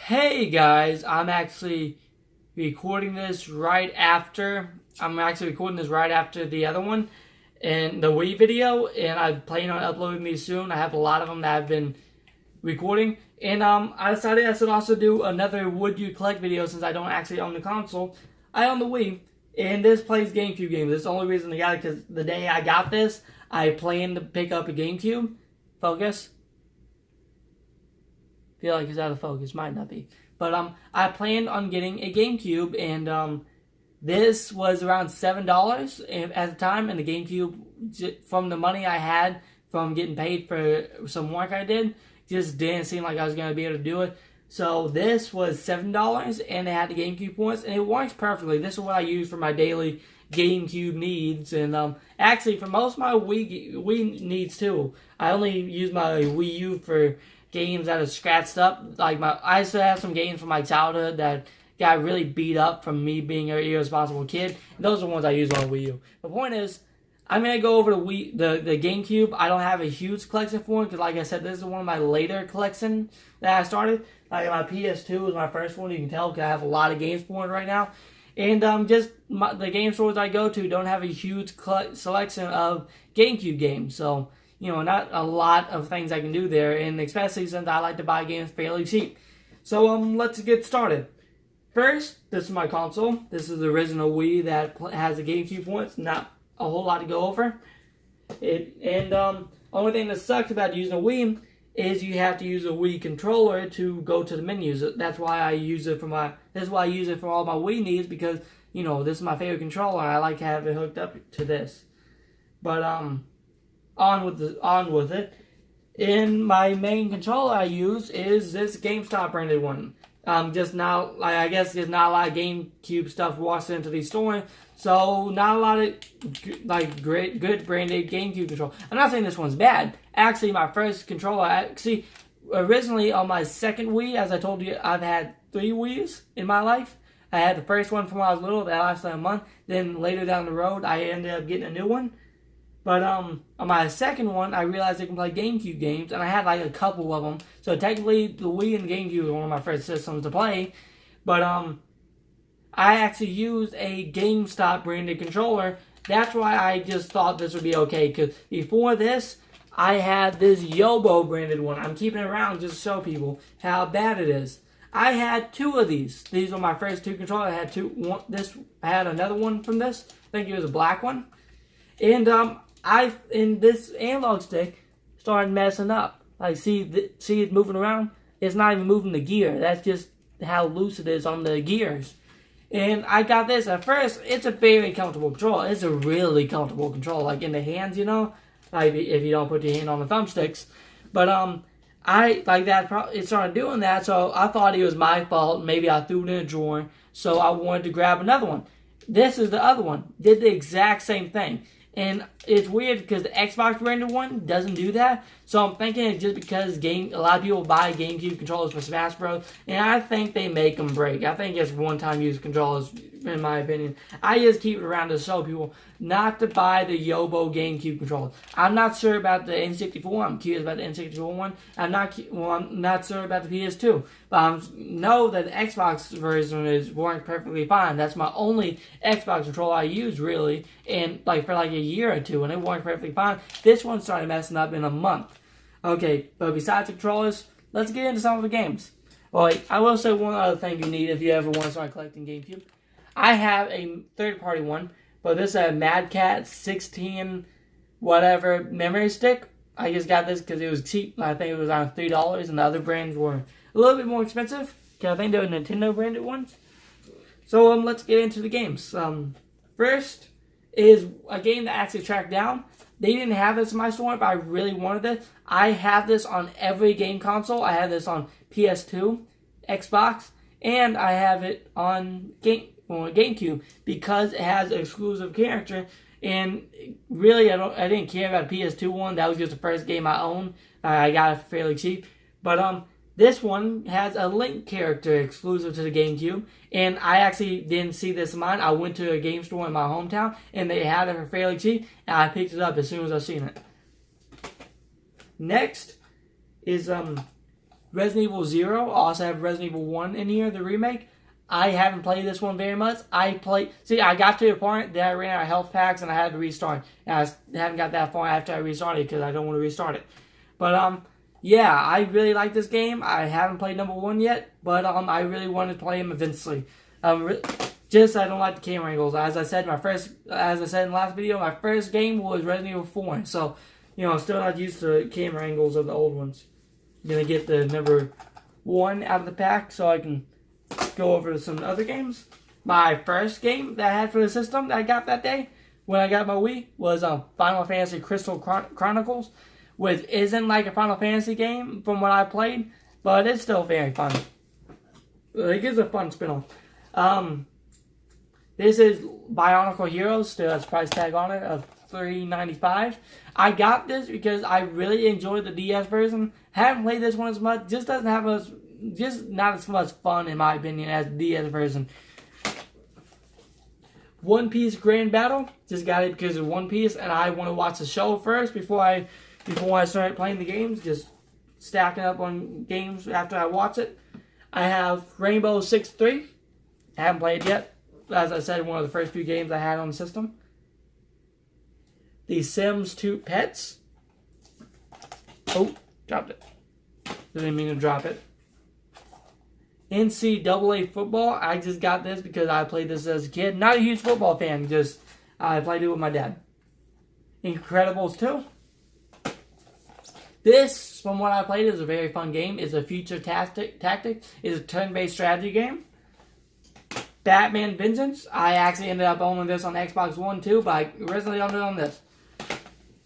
Hey guys, I'm actually recording this right after the other one and the Wii video, and I plan on uploading these soon. I have a lot of them that I've been recording, and I decided I should also do another Would You Collect video since I don't actually own the console. I own the Wii, and this plays GameCube games. That's the only reason I got it, because the day I got this, I planned to pick up a GameCube. Focus. Feel like it's out of focus, might not be. But I planned on getting a GameCube, and this was around $7 at the time, and the GameCube, from the money I had from getting paid for some work I did, just didn't seem like I was going to be able to do it. So this was $7, and it had the GameCube ports, and it works perfectly. This is what I use for my daily GameCube needs, and actually for most of my Wii needs too. I only use my Wii U for games that are scratched up. I used to have some games from my childhood that got really beat up from me being an irresponsible kid. Those are the ones I use on Wii U. The point is, I'm gonna go over the GameCube. I don't have a huge collection for it because, like I said, this is one of my later collections that I started. Like my PS2 was my first one. You can tell because I have a lot of games for it right now. And the game stores I go to don't have a huge selection of GameCube games. So, not a lot of things I can do there, and especially since I like to buy games fairly cheap. So, let's get started. First, this is my console. This is the original Wii that has the GameCube points. Not a whole lot to go over. Only thing that sucks about using a Wii is you have to use a Wii controller to go to the menus. That's why I use it for all my Wii needs, because this is my favorite controller. I like to have it hooked up to this. But on with it. And my main controller I use is this GameStop branded one. I guess there's not a lot of GameCube stuff walks into these stores, so not a lot of good branded GameCube control. I'm not saying this one's bad. Actually, my first controller, originally on my second Wii, as I told you, I've had 3 Wiis in my life. I had the first one from when I was little, that lasted a month. Then later down the road, I ended up getting a new one. But on my second one, I realized I can play GameCube games, and I had like a couple of them. So technically, the Wii and GameCube were one of my first systems to play. But I actually used a GameStop branded controller. That's why I just thought this would be okay. Because before this, I had this Yobo branded one. I'm keeping it around just to show people how bad it is. I had 2 of these. These were my first 2 controllers. I had another one from this. I think it was a black one. And this analog stick started messing up. See it moving around? It's not even moving the gear. That's just how loose it is on the gears. And I got this. At first, it's a very comfortable controller. It's a really comfortable controller. Like in the hands, like if you don't put your hand on the thumbsticks. But it started doing that, so I thought it was my fault. Maybe I threw it in a drawer, so I wanted to grab another one. This is the other one. Did the exact same thing. And it's weird because the Xbox branded one doesn't do that. So I'm thinking it's just because a lot of people buy GameCube controllers for Smash Bros. And I think they make them break. I think it's one-time use controllers, in my opinion. I just keep it around to show people not to buy the Yobo GameCube controller. I'm not sure about the N64. I'm curious about the N64 one. I'm not sure about the PS2. But I know that the Xbox version works perfectly fine. That's my only Xbox controller I use, really. And for a year or 2, and it worked perfectly fine. This one started messing up in a month. Okay, but besides the controllers, let's get into some of the games. Well, I will say one other thing you need if you ever want to start collecting GameCube. I have a third-party one, but this is a Mad Cat 16 whatever memory stick. I just got this because it was cheap. I think it was around $3, and the other brands were a little bit more expensive. Because I think they were Nintendo branded ones. So let's get into the games. First is a game that I actually tracked down. They didn't have this in my store, but I really wanted this. I have this on every game console. I have this on PS2, Xbox, and I have it on GameCube because it has an exclusive character. And really, I didn't care about the PS2 one. That was just the first game I owned. I got it fairly cheap. But this one has a Link character exclusive to the GameCube, and I actually didn't see this in mine. I went to a game store in my hometown, and they had it for fairly cheap, and I picked it up as soon as I seen it. Next is Resident Evil 0. I also have Resident Evil 1 in here, the remake. I haven't played this one very much. I got to the point that I ran out of health packs and I had to restart. And I haven't got that far after I restarted because I don't want to restart it. But, yeah, I really like this game. I haven't played number 1 yet, but I really want to play him eventually. Just I don't like the camera angles. As I said in the last video, my first game was Resident Evil 4. So, I'm still not used to the camera angles of the old ones. I'm gonna get the number 1 out of the pack so I can go over some other games. My first game that I had for the system that I got that day when I got my Wii was Final Fantasy Crystal Chronicles, which isn't like a Final Fantasy game from what I played, but it's still very fun. It gives a fun spin-off. This is Bionicle Heroes, still has a price tag on it of $3.95. I got this because I really enjoyed the DS version. Haven't played this one as much. Just not as much fun in my opinion as the DS version. One Piece Grand Battle. Just got it because of One Piece, and I want to watch the show first before I start playing the games. Just stacking up on games after I watch it. I have Rainbow Six 3. I haven't played it yet. As I said, one of the first few games I had on the system. The Sims 2 Pets. Oh, dropped it. Didn't mean to drop it. NCAA Football. I just got this because I played this as a kid. Not a huge football fan. Just I played it with my dad. Incredibles 2. This, from what I played, is a very fun game. It's a future tactic. It's a turn-based strategy game. Batman Vengeance. I actually ended up owning this on Xbox One too, but I originally owned it on this.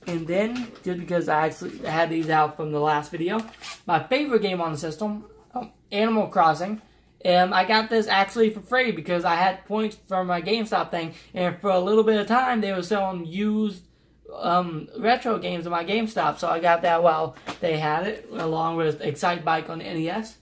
And then, just because I actually had these out from the last video, my favorite game on the system, Animal Crossing. I got this actually for free because I had points from my GameStop thing, and for a little bit of time they were selling used retro games in my GameStop, so I got that while they had it, along with Excite Bike on the NES.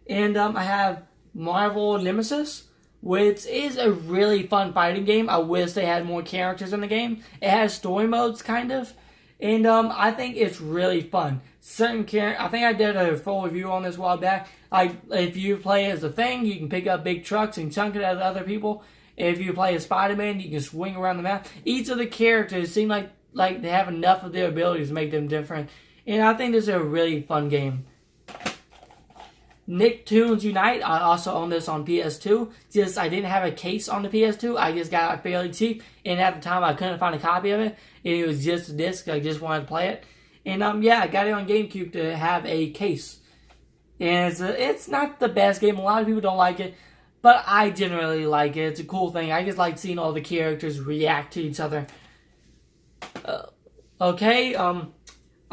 And I have Marvel Nemesis, which is a really fun fighting game. I wish they had more characters in the game. It has story modes, kind of. And I think it's really fun. I think I did a full review on this a while back. If you play as a Thing, you can pick up big trucks and chunk it at other people. If you play as Spider-Man, you can swing around the map. Each of the characters seem like they have enough of their abilities to make them different. And I think this is a really fun game. Nicktoons Unite. I also own this on PS2. Just I didn't have a case on the PS2. I just got it fairly cheap, and at the time I couldn't find a copy of it. And it was just a disc. I just wanted to play it, and yeah, I got it on GameCube to have a case. And it's not the best game. A lot of people don't like it, but I generally like it. It's a cool thing. I just like seeing all the characters react to each other. Okay.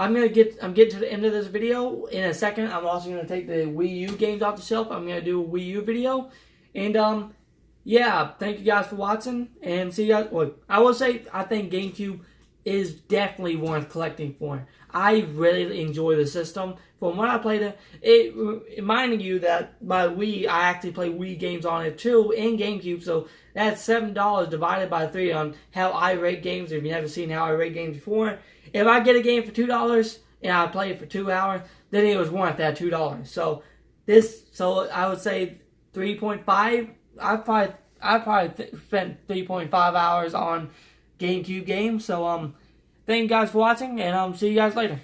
I'm getting to the end of this video in a second. I'm also gonna take the Wii U games off the shelf. I'm gonna do a Wii U video, and yeah, thank you guys for watching, and see you guys. Well, I will say I think GameCube is definitely worth collecting for. I really enjoy the system. From when I played it, reminding you that my Wii, I actually play Wii games on it too in GameCube. So that's $7 divided by 3 on how I rate games. If you haven't seen how I rate games before. If I get a game for $2 and I play it for 2 hours, then it was worth that $2. So I would say 3.5. I probably spent 3.5 hours on GameCube games. So thank you guys for watching, and see you guys later.